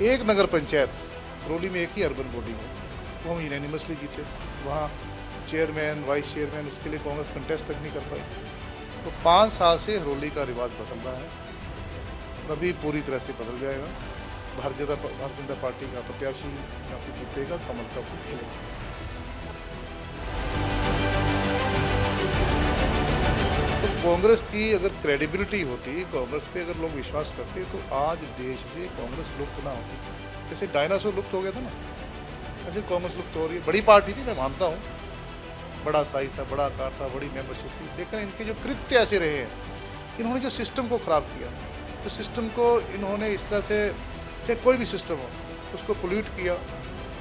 एक नगर पंचायत करौली में एक ही अर्बन बॉडी है, वो हम यूनानिमसली जीते। वहाँ चेयरमैन, वाइस चेयरमैन, उसके लिए कांग्रेस कंटेस्ट तक नहीं कर पाई। तो 5 साल से करौली का रिवाज बदल रहा है और अभी पूरी तरह से बदल जाएगा। भारतीय जनता पार्टी का प्रत्याशी यहाँ से जीतेगा, कमल का फूल खिलेगा। तो कांग्रेस की अगर क्रेडिबिलिटी होती, कांग्रेस पे अगर लोग विश्वास करते, तो आज देश से कांग्रेस लुप्त ना होती। जैसे डायनासोर लुप्त हो गया था ना, ऐसे कांग्रेस लुप्त हो रही है। बड़ी पार्टी थी, मैं मानता हूँ, बड़ा साइज था, बड़ा आकार था, बड़ी मेंबरशिप थी, लेकिन इनके जो कृत्य ऐसे रहे हैं, इन्होंने जो सिस्टम को खराब किया, तो सिस्टम को इन्होंने इस तरह से, चाहे कोई भी सिस्टम हो, उसको पोल्यूट किया।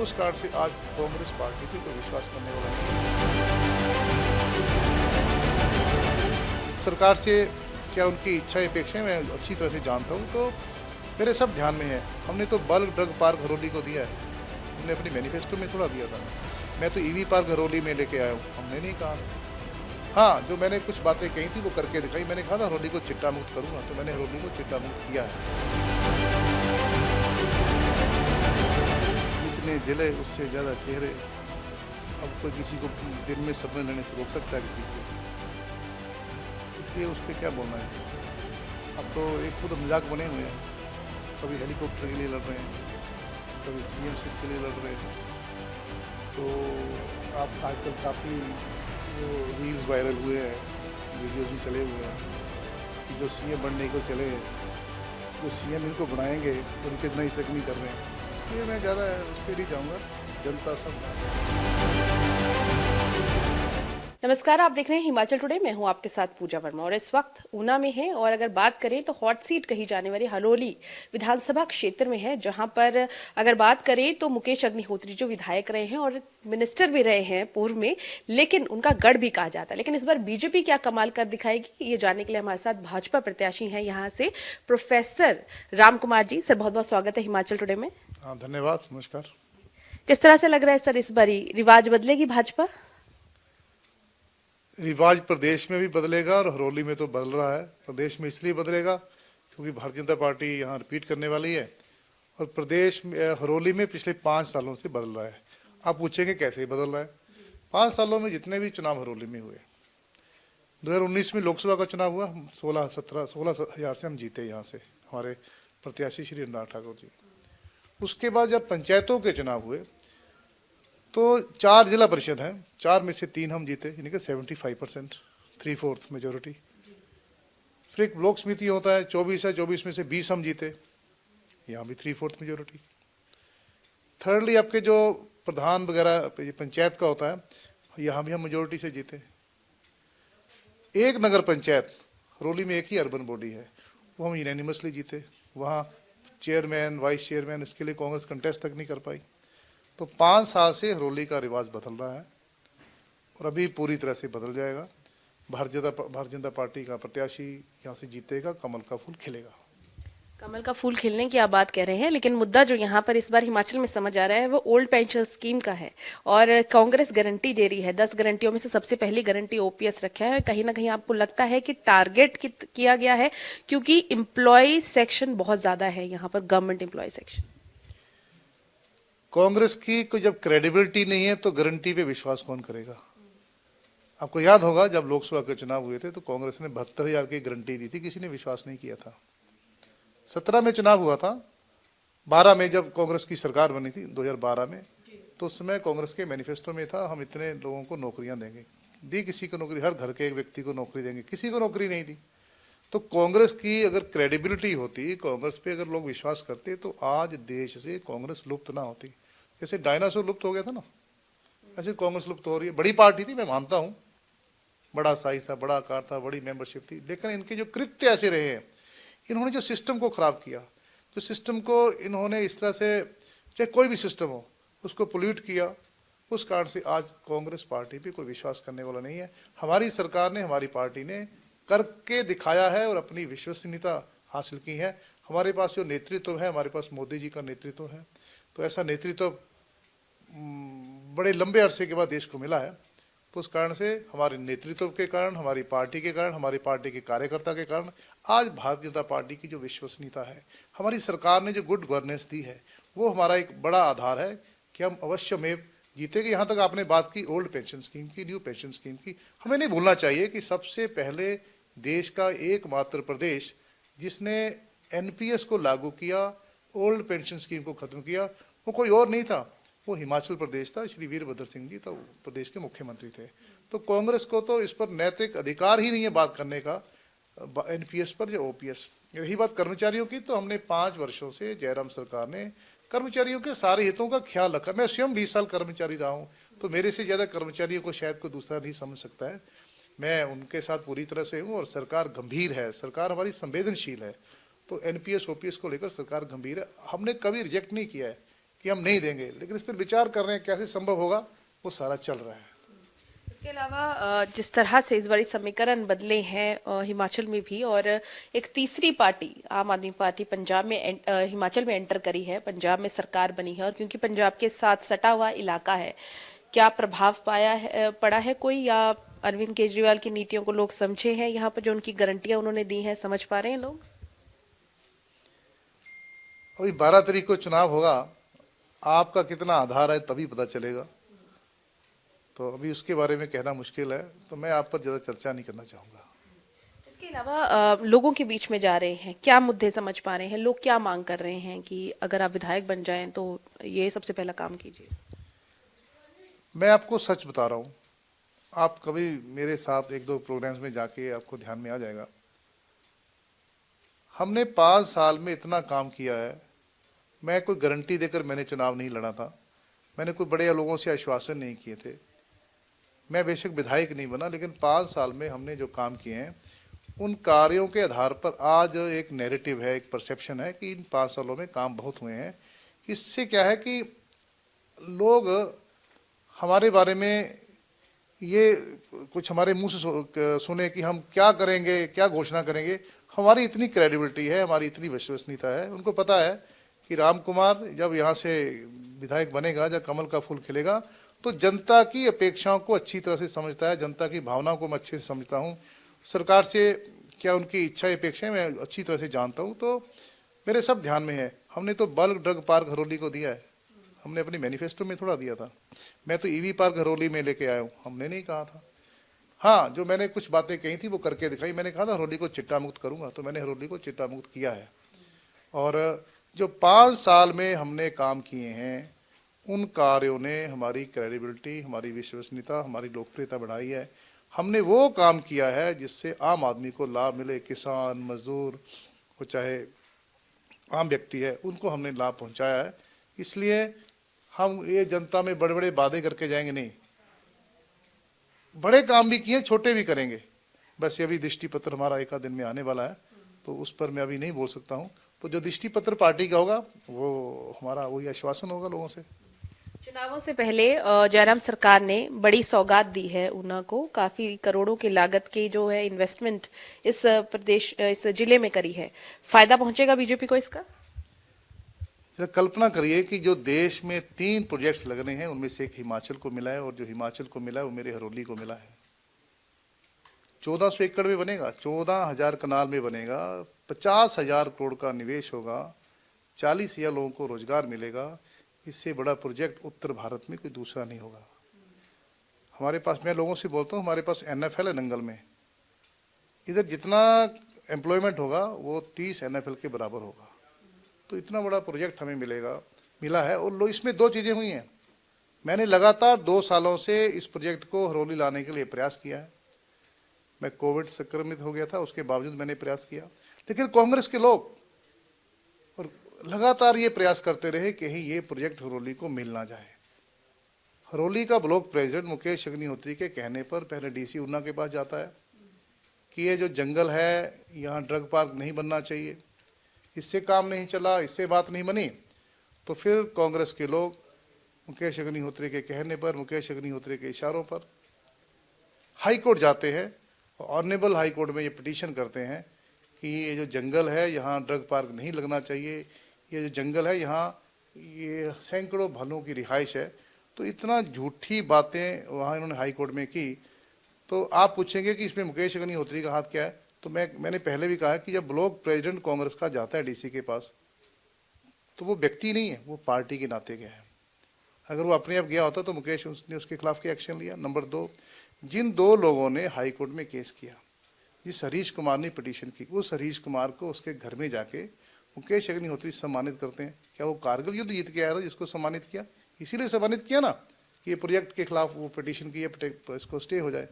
उस कारण से आज कांग्रेस पार्टी पे कोई विश्वास करने वाला नहीं। सरकार से क्या उनकी इच्छाएं अपेक्षाएं मैं अच्छी तरह से जानता हूँ, तो मेरे सब ध्यान में है। हमने तो बल्क ड्रग पार्क करौली को दिया है, हमने अपनी मैनिफेस्टो में थोड़ा दिया था। मैं तो ईवी पार्क करौली में लेके आया हूँ, हमने नहीं कहा। हाँ, जो मैंने कुछ बातें कही थी वो करके दिखाई। मैंने कहा था करौली को चिट्टा मुक्त करूँगा, तो मैंने करौली को चिट्टा मुक्त किया है। जितने जिले उससे ज़्यादा चेहरे। अब कोई किसी को दिन में सपने लेने से रोक सकता है किसी को, इसलिए उस पर क्या बोलना है। अब तो एक खुद मजाक बने हुए हैं, कभी हेलीकॉप्टर के लिए लड़ रहे हैं, कभी सीएम सीट के लिए लड़ रहे थे। तो आप आजकल काफ़ी वो रील्स वायरल हुए हैं, वीडियोस भी चले हुए हैं कि जो सीएम बनने को चले हैं, जो सीएम इनको बनाएंगे उनके नई तक नहीं कर रहे हैं। इसलिए मैं ज़्यादा उस पर नहीं जाऊँगा, जनता सब। नमस्कार, आप देख रहे हैं हिमाचल टुडे। मैं हूं आपके साथ पूजा वर्मा और इस वक्त ऊना में है। और अगर बात करें तो हॉट सीट कही जाने वाली हरोली विधानसभा क्षेत्र में है, जहां पर अगर बात करें तो मुकेश अग्निहोत्री जो विधायक रहे हैं और मिनिस्टर भी रहे हैं पूर्व में, लेकिन उनका गढ़ भी कहा जाता है। लेकिन इस बार बीजेपी क्या कमाल कर दिखाएगी, ये जानने के लिए हमारे साथ भाजपा प्रत्याशी हैं यहाँ से प्रोफेसर राम कुमार जी। सर, बहुत बहुत स्वागत है हिमाचल टुडे में। हाँ, धन्यवाद, नमस्कार। किस तरह से लग रहा है सर, इस बारी रिवाज बदलेगी भाजपा? रिवाज प्रदेश में भी बदलेगा और हरोली में तो बदल रहा है। प्रदेश में इसलिए बदलेगा क्योंकि भारतीय जनता पार्टी यहाँ रिपीट करने वाली है, और प्रदेश में हरोली में पिछले 5 सालों से बदल रहा है। आप पूछेंगे कैसे बदल रहा है। 5 सालों में जितने भी चुनाव हरोली में हुए, 2019 में लोकसभा का चुनाव हुआ, 16,000 से हम जीते यहाँ से, हमारे प्रत्याशी श्री अनुराग ठाकुर जी। उसके बाद जब पंचायतों के चुनाव हुए तो 4 जिला परिषद हैं, 4 में से 3 हम जीते, यानी कि 75%, 3/4 मेजोरिटी। फिर एक ब्लॉक समिति होता है, 24 है, 24 में से 20 हम जीते, यहाँ भी 3/4 मेजोरिटी। थर्डली आपके जो प्रधान वगैरह पंचायत का होता है, यहाँ भी हम मेजोरिटी से जीते। एक नगर पंचायत करौली में एक ही अर्बन बॉडी है, वो हम यूनानिमसली जीते। वहाँ चेयरमैन, वाइस चेयरमैन, इसके लिए कांग्रेस कंटेस्ट तक नहीं कर पाई। तो 5 साल से करौली का रिवाज बदल रहा है और अभी पूरी तरह से बदल जाएगा। भारतीय जनता पार्टी का प्रत्याशी यहाँ से जीतेगा, कमल का फूल खिलेगा। कमल का फूल खिलने की आप बात कह रहे हैं, लेकिन मुद्दा जो यहाँ पर इस बार हिमाचल में समझ आ रहा है वो ओल्ड पेंशन स्कीम का है। और कांग्रेस गारंटी दे रही है, 10 गारंटियों में से सबसे पहली गारंटी ओपीएस रखा है। कहीं ना कहीं आपको लगता है कि टारगेट किया गया है, क्योंकि एम्प्लॉय सेक्शन बहुत ज्यादा है यहाँ पर, गवर्नमेंट एम्प्लॉय सेक्शन। कांग्रेस की कोई जब क्रेडिबिलिटी नहीं है तो गारंटी पे विश्वास कौन करेगा। आपको याद होगा जब लोकसभा के चुनाव हुए थे तो कांग्रेस ने 72,000 की गारंटी दी थी, किसी ने विश्वास नहीं किया था। 17 में चुनाव हुआ था, 12 में जब कांग्रेस की सरकार बनी थी 2012 में, तो उस समय कांग्रेस के मैनिफेस्टो में था हम इतने लोगों को नौकरियां देंगे। दी किसी को नौकरी, हर घर के एक व्यक्ति को नौकरी देंगे, किसी को नौकरी नहीं दी। तो कांग्रेस की अगर क्रेडिबिलिटी होती, कांग्रेस पे अगर लोग विश्वास करते, तो आज देश से कांग्रेस लुप्त ना होती। जैसे डायनासोर लुप्त हो गया था ना, ऐसे कांग्रेस लुप्त हो रही है। बड़ी पार्टी थी, मैं मानता हूँ, बड़ा साइज था, बड़ा आकार था, बड़ी मेंबरशिप थी, लेकिन इनके जो कृत्य ऐसे रहे हैं, इन्होंने जो सिस्टम को खराब किया, जो सिस्टम को इन्होंने इस तरह से, चाहे कोई भी सिस्टम हो, उसको पोल्यूट किया। उस कारण से आज कांग्रेस पार्टी पे कोई विश्वास करने वाला नहीं है। हमारी सरकार ने, हमारी पार्टी ने करके दिखाया है और अपनी विश्वसनीयता हासिल की है। हमारे पास जो नेतृत्व है, हमारे पास मोदी जी का नेतृत्व है, तो ऐसा नेतृत्व बड़े लंबे अरसे के बाद देश को मिला है। तो उस कारण से हमारे नेतृत्व के कारण, हमारी पार्टी के कारण, हमारी पार्टी के कार्यकर्ता के कारण आज भारतीय जनता पार्टी की जो विश्वसनीयता है, हमारी सरकार ने जो गुड गवर्नेंस दी है वो हमारा एक बड़ा आधार है कि हम अवश्य में जीतेंगे। यहाँ तक आपने बात की ओल्ड पेंशन स्कीम की, न्यू पेंशन स्कीम की, हमें नहीं भूलना चाहिए कि सबसे पहले देश का एकमात्र प्रदेश जिसने एनपीएस को लागू किया, ओल्ड पेंशन स्कीम को खत्म किया, वो कोई और नहीं था, वो हिमाचल प्रदेश था। श्री वीरभद्र सिंह जी तो प्रदेश के मुख्यमंत्री थे। तो कांग्रेस को तो इस पर नैतिक अधिकार ही नहीं है बात करने का, एनपीएस पर या ओपीएस। रही बात कर्मचारियों की, तो हमने 5 वर्षों से जयराम सरकार ने कर्मचारियों के सारे हितों का ख्याल रखा। मैं स्वयं 20 साल कर्मचारी रहा हूँ, तो मेरे से ज्यादा कर्मचारियों को शायद कोई दूसरा नहीं समझ सकता है। मैं उनके साथ पूरी तरह से हूँ और सरकार गंभीर है, सरकार हमारी संवेदनशील है। तो एनपीएस ओपीएस को लेकर सरकार गंभीर है। हमने कभी रिजेक्ट नहीं किया है कि हम नहीं देंगे, लेकिन इस पर विचार कर रहे हैं कैसे संभव होगा, वो सारा चल रहा है। इसके अलावा जिस तरह से इस बारी समीकरण बदले हैं हिमाचल में भी, और एक तीसरी पार्टी आम आदमी पार्टी पंजाब में हिमाचल में एंटर करी है, पंजाब में सरकार बनी है, और क्योंकि पंजाब के साथ सटा हुआ इलाका है, क्या प्रभाव पड़ा है कोई, या अरविंद केजरीवाल की नीतियों को लोग समझे हैं, यहाँ पर जो उनकी गारंटियां उन्होंने दी हैं समझ पा रहे हैं लोग? अभी 12 तारीख को चुनाव होगा, आपका कितना आधार है तभी पता चलेगा। तो अभी उसके बारे में कहना मुश्किल है, तो मैं आप पर ज़्यादा चर्चा नहीं करना चाहूँगा। इसके अलावा लोगों के बीच में जा रहे हैं, क्या मुद्दे समझ पा रहे हैं लोग, क्या मांग कर रहे हैं कि अगर आप विधायक बन जाएं तो ये सबसे पहला काम कीजिए? मैं आपको सच बता रहा हूँ, आप कभी मेरे साथ 1-2 प्रोग्राम्स में जाके आपको ध्यान में आ जाएगा। हमने 5 साल में इतना काम किया है। मैं कोई गारंटी देकर मैंने चुनाव नहीं लड़ा था, मैंने कोई बड़े लोगों से आश्वासन नहीं किए थे। मैं बेशक विधायक नहीं बना, लेकिन 5 साल में हमने जो काम किए हैं उन कार्यों के आधार पर आज एक नैरेटिव है, एक परसेप्शन है कि इन 5 सालों में काम बहुत हुए हैं। इससे क्या है कि लोग हमारे बारे में ये कुछ हमारे मुंह से सुने कि हम क्या करेंगे, क्या घोषणा करेंगे। हमारी इतनी क्रेडिबिलिटी है, हमारी इतनी विश्वसनीयता है, उनको पता है कि राम कुमार जब यहाँ से विधायक बनेगा, जब कमल का फूल खिलेगा, तो जनता की अपेक्षाओं को अच्छी तरह से समझता है, जनता की भावनाओं को मैं अच्छे से समझता हूँ। सरकार से क्या उनकी इच्छा अपेक्षाएं मैं अच्छी तरह से जानता हूँ, तो मेरे सब ध्यान में है। हमने तो बल्क ड्रग पार्क हरोली को दिया है, हमने अपनी मैनिफेस्टो में थोड़ा दिया था। मैं तो ईवी पार्क हरोली में लेके आया हूँ, हमने नहीं कहा था। हाँ, जो मैंने कुछ बातें कही थी वो करके दिखाई। मैंने कहा था हरोली को चिट्टा मुक्त करूंगा, तो मैंने हरोली को चिट्टा मुक्त किया है। और जो 5 साल में हमने काम किए हैं उन कार्यों ने हमारी क्रेडिबिलिटी, हमारी विश्वसनीयता, हमारी लोकप्रियता बढ़ाई है। हमने वो काम किया है जिससे आम आदमी को लाभ मिले, किसान, मजदूर, वो चाहे आम व्यक्ति है, उनको हमने लाभ पहुंचाया है। इसलिए हम ये जनता में बड़े बड़े वादे करके जाएंगे नहीं, बड़े काम भी किए, छोटे भी करेंगे। बस ये अभी दृष्टि पत्र हमारा 1 दिन में आने वाला है, तो उस पर मैं अभी नहीं बोल सकता हूँ। तो जो दृष्टि पत्र पार्टी का होगा वो हमारा वही आश्वासन होगा लोगों से। चुनावों से पहले जयराम सरकार ने बड़ी सौगात दी है ऊना को, काफी करोड़ों की लागत की जो है इन्वेस्टमेंट इस जिले में करी है। फायदा पहुंचेगा बीजेपी को इसका? जरा कल्पना करिए कि जो देश में 3 प्रोजेक्ट्स लगने हैं उनमें से एक हिमाचल को मिला है, और जो हिमाचल को मिला है वो मेरे हरोली को मिला है। 1400 एकड़ में बनेगा, 14,000 कनाल में बनेगा, 50,000 करोड़ का निवेश होगा, 40,000 लोगों को रोजगार मिलेगा। इससे बड़ा प्रोजेक्ट उत्तर भारत में कोई दूसरा नहीं होगा। हमारे पास, मैं लोगों से बोलता हूँ, हमारे पास एनएफएल है नंगल में, इधर जितना एम्प्लॉयमेंट होगा वो 30 एनएफएल के बराबर होगा। तो इतना बड़ा प्रोजेक्ट हमें मिला है। और इसमें 2 चीज़ें हुई हैं। मैंने लगातार 2 सालों से इस प्रोजेक्ट को हरोली लाने के लिए प्रयास किया है। मैं कोविड संक्रमित हो गया था, उसके बावजूद मैंने प्रयास किया, लेकिन कांग्रेस के लोग और लगातार ये प्रयास करते रहे कि ये प्रोजेक्ट हरोली को मिल ना जाए। हरोली का ब्लॉक प्रेसिडेंट मुकेश अग्निहोत्री के कहने पर पहले डीसी ऊना के पास जाता है कि ये जो जंगल है यहाँ ड्रग पार्क नहीं बनना चाहिए। इससे काम नहीं चला, इससे बात नहीं बनी, तो फिर कांग्रेस के लोग मुकेश अग्निहोत्री के कहने पर, मुकेश अग्निहोत्री के इशारों पर हाई कोर्ट जाते हैं। ऑनरेबल हाई कोर्ट में ये पिटीशन करते हैं कि ये जो जंगल है यहाँ ड्रग पार्क नहीं लगना चाहिए, ये जो जंगल है यहाँ ये सैकड़ों भालुओं की रिहाइश है। तो इतना झूठी बातें वहाँ इन्होंने हाई कोर्ट में की। तो आप पूछेंगे कि इसमें मुकेश अग्निहोत्री का हाथ क्या है, तो मैंने पहले भी कहा कि जब ब्लॉक प्रेसिडेंट कांग्रेस का जाता है डीसी के पास, तो वो व्यक्ति नहीं है, वो पार्टी के नाते गया है। अगर वो अपने आप गया होता तो मुकेश ने उसके खिलाफ क्या एक्शन लिया। नंबर 2, जिन 2 लोगों ने हाई कोर्ट में केस किया, जिस हरीश कुमार ने पिटीशन की, उस हरीश कुमार को उसके घर में जाके मुकेश अग्निहोत्री सम्मानित करते हैं। क्या वो कारगिल युद्ध जीत के आया था जिसको सम्मानित किया? इसीलिए सम्मानित किया ना कि ये प्रोजेक्ट के खिलाफ वो पिटीशन की, इसको स्टे हो जाए।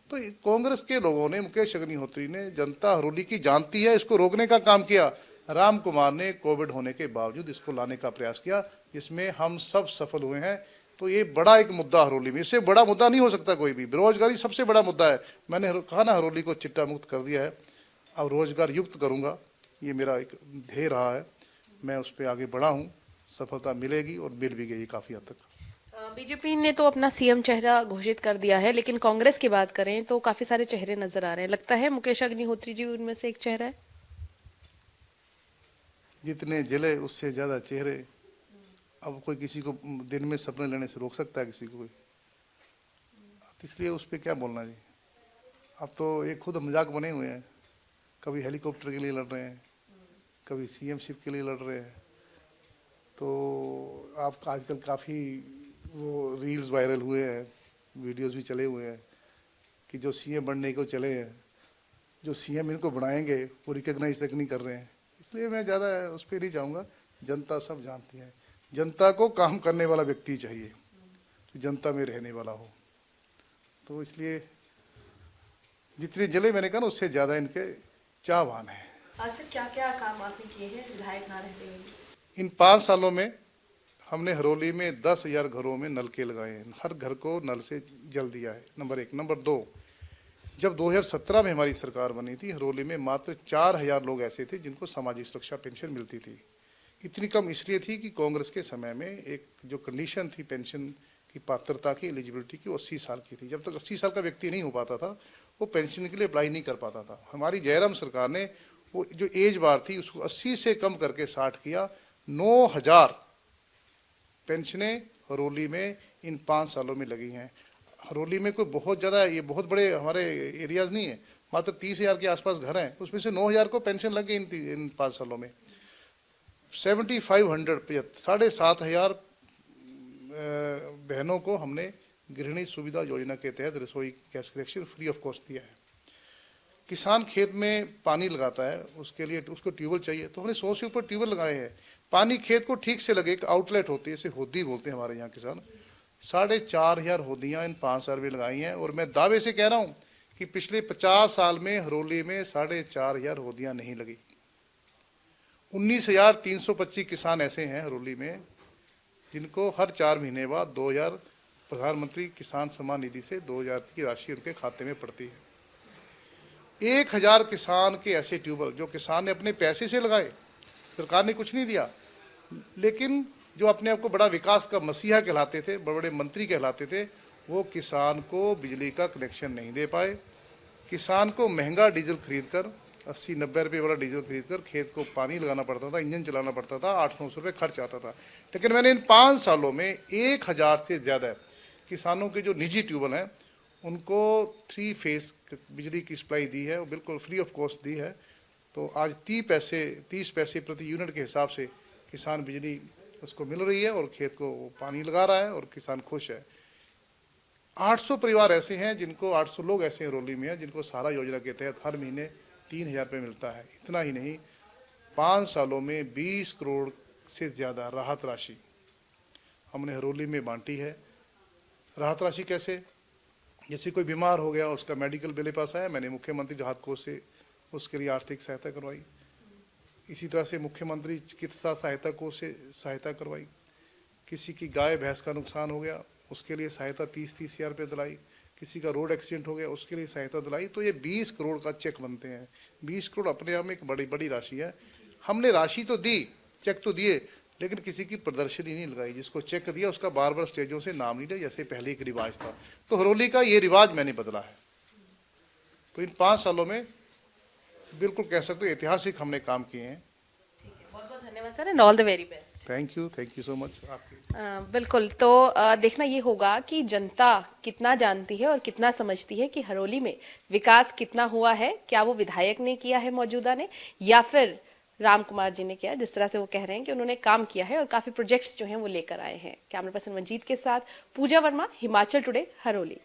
तो कांग्रेस के लोगों ने, मुकेश अग्निहोत्री ने, जनता हरोली की जानती है, इसको रोकने का काम किया। राम कुमार ने कोविड होने के बावजूद इसको लाने का प्रयास किया, जिसमें हम सब सफल हुए हैं। तो ये बड़ा एक मुद्दा हरोली में, इससे बड़ा मुद्दा नहीं हो सकता कोई भी। बेरोजगारी सबसे बड़ा मुद्दा है। मैंने कहा ना, हरोली को चिट्टा मुक्त कर दिया है, अब रोजगार युक्त करूंगा, ये मेरा एक ध्येय रहा है। मैं उस पर आगे बढ़ा हूँ, सफलता मिलेगी और मिल भी गई काफी हद तक। बीजेपी ने तो अपना सीएम चेहरा घोषित कर दिया है, लेकिन कांग्रेस की बात करें तो काफी सारे चेहरे नजर आ रहे हैं। लगता है मुकेश अग्निहोत्री जी उनमें से एक चेहरा है। जितने जिले उससे ज्यादा चेहरे। अब कोई किसी को दिन में सपने लेने से रोक सकता है किसी को कोई? इसलिए उस पर क्या बोलना जी। अब तो एक खुद मजाक बने हुए हैं, कभी हेलीकॉप्टर के लिए लड़ रहे हैं, कभी सीएम शिप के लिए लड़ रहे हैं। तो आप आजकल काफ़ी वो रील्स वायरल हुए हैं, वीडियोस भी चले हुए हैं कि जो सीएम बनने को चले हैं, जो सीएम इनको बनाएंगे वो रिकग्नाइज तक नहीं कर रहे हैं। इसलिए मैं ज़्यादा उस पर नहीं जाऊँगा। जनता सब जानती है, जनता को काम करने वाला व्यक्ति चाहिए, तो जनता में रहने वाला हो। तो इसलिए जितने जिले मैंने कहा ना, उससे ज़्यादा इनके चाहवान हैं। सर, क्या क्या काम आपने किए हैं विधायक ना रहते हुए? इन 5 सालों में हमने हरोली में 10,000 घरों में नलके लगाए हैं, हर घर को नल से जल दिया है। नंबर 1। नंबर 2, जब 2017 में हमारी सरकार बनी थी, हरोली में मात्र 4,000 लोग ऐसे थे जिनको सामाजिक सुरक्षा पेंशन मिलती थी। इतनी कम इसलिए थी कि कांग्रेस के समय में एक जो कंडीशन थी पेंशन की पात्रता की, एलिजिबिलिटी की, 80 साल की थी। जब तक 80 साल का व्यक्ति नहीं हो पाता था, वो पेंशन के लिए अप्लाई नहीं कर पाता था। हमारी जयराम सरकार ने वो जो एज बार थी उसको 80 से कम करके 60 किया। 9,000 पेंशनें हरोली में इन 5 सालों में लगी हैं। हरोली में कोई बहुत ज़्यादा, ये बहुत बड़े हमारे एरियाज नहीं है, मात्र 30,000 के आसपास घर हैं, उसमें से 9,000 को पेंशन लग गई इन 5 सालों में। 7,500 7,500 बहनों को हमने गृहिणी सुविधा योजना के तहत रसोई gas connection free of cost दिया है। किसान खेत में पानी लगाता है, उसके लिए उसको ट्यूबवेल चाहिए, तो हमने 100 से ऊपर ट्यूबवेल लगाए हैं। पानी खेत को ठीक से लगे, एक आउटलेट होती है, इसे होदी बोलते हैं हमारे यहाँ किसान। 4,500 होदियाँ इन 5 साल में लगाई हैं। और मैं दावे से कह रहा हूँ कि पिछले 50 साल में हरोली में 4,500 होदियाँ नहीं लगी। 19,325 किसान ऐसे हैं हरोली में जिनको हर 4 महीने बाद 2,000 प्रधानमंत्री किसान सम्मान निधि से 2,000 की राशि उनके खाते में पड़ती है। 1,000 किसान के ऐसे ट्यूबवेल जो किसान ने अपने पैसे से लगाए, सरकार ने कुछ नहीं दिया, लेकिन जो अपने आप को बड़ा विकास का मसीहा कहलाते थे, बड़े बड़े मंत्री कहलाते थे, वो किसान को बिजली का कनेक्शन नहीं दे पाए। किसान को महंगा डीजल खरीद कर, 80-90 रुपये वाला डीजल खरीद कर खेत को पानी लगाना पड़ता था, इंजन चलाना पड़ता था, 800-900 रुपये खर्च आता था। लेकिन मैंने इन 5 सालों में 1,000 से ज़्यादा किसानों के जो निजी ट्यूबवेल हैं उनको 3 फेज बिजली की सप्लाई दी है, वो बिल्कुल फ्री ऑफ कॉस्ट दी है। तो आज 30 पैसे प्रति यूनिट के हिसाब से किसान बिजली उसको मिल रही है और खेत को पानी लगा रहा है और किसान खुश है। 800 परिवार ऐसे हैं जिनको, 800 लोग ऐसे हरोली में हैं जिनको सहारा योजना के तहत हर महीने 3,000 रुपये मिलता है। इतना ही नहीं, 5 सालों में 20 करोड़ से ज़्यादा राहत राशि हमने हरोली में बांटी है। राहत राशि कैसे? जैसे कोई बीमार हो गया, उसका मेडिकल बिल पास आया, मैंने मुख्यमंत्री राहत कोष से उसके लिए आर्थिक सहायता करवाई। इसी तरह से मुख्यमंत्री चिकित्सा सहायता कोष से सहायता करवाई। किसी की गाय भैंस का नुकसान हो गया, उसके लिए सहायता 30 हज़ार रुपये दिलाई। किसी का रोड एक्सीडेंट हो गया, उसके लिए सहायता दिलाई। तो ये 20 करोड़ का चेक बनते हैं। 20 करोड़ अपने आप में एक बड़ी बड़ी राशि है। हमने राशि तो दी, चेक तो दिए, लेकिन किसी की प्रदर्शनी नहीं लगाई। जिसको चेक दिया उसका बार बार स्टेजों से नाम नहीं लिया, जैसे पहले एक रिवाज था। तो हरोली का ये रिवाज मैंने बदला है। तो इन 5 सालों में बिल्कुल कह सकते हो ऐतिहासिक हमने काम किए हैं। बहुत बहुत धन्यवाद sir, and all the very best. Thank you so much आपके। बिल्कुल। तो देखना ये होगा कि जनता कितना जानती है और कितना समझती है कि हरोली में विकास कितना हुआ है। क्या वो विधायक ने किया है मौजूदा ने, या फिर राम कुमार जी ने किया, जिस तरह से वो कह रहे हैं कि उन्होंने काम किया है और काफी प्रोजेक्ट्स जो हैं वो लेकर आए हैं। कैमरा पर्सन मंजीत के साथ पूजा वर्मा, हिमाचल टुडे, हरोली।